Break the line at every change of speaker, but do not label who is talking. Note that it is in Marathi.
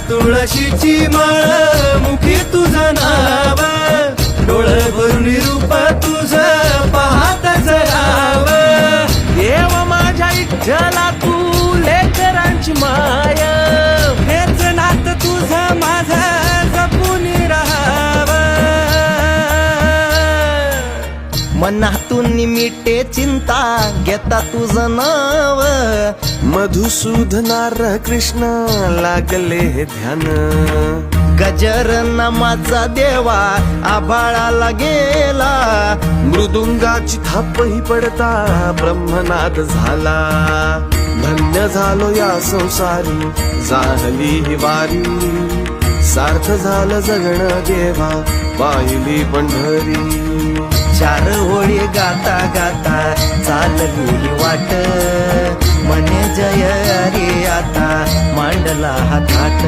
तुळशीची माळ मुखी तुझं नाव, डोळ भरून रूप तुझं पाहत जराव.
देव माझ्या इच्छला तू लेकरांची माय,
हेच नात तुझं माझं जपून राहाव.
मनातून मिटे चिंता घेता तुझं नाव,
मधुसूदनार कृष्ण लागले ध्यान.
गजर नामाचा देवा आभाळाला गेला,
मृदुंगाची थापही पडता ब्रह्मनाद झाला. धन्य झालो या संसारी झाली ही वारी, सार्थ झालं जगणं देवा पाहिली पंढरी.
चार होळी गाता गाता चालली वाट, मने जय रे आता मांडला हा थाट.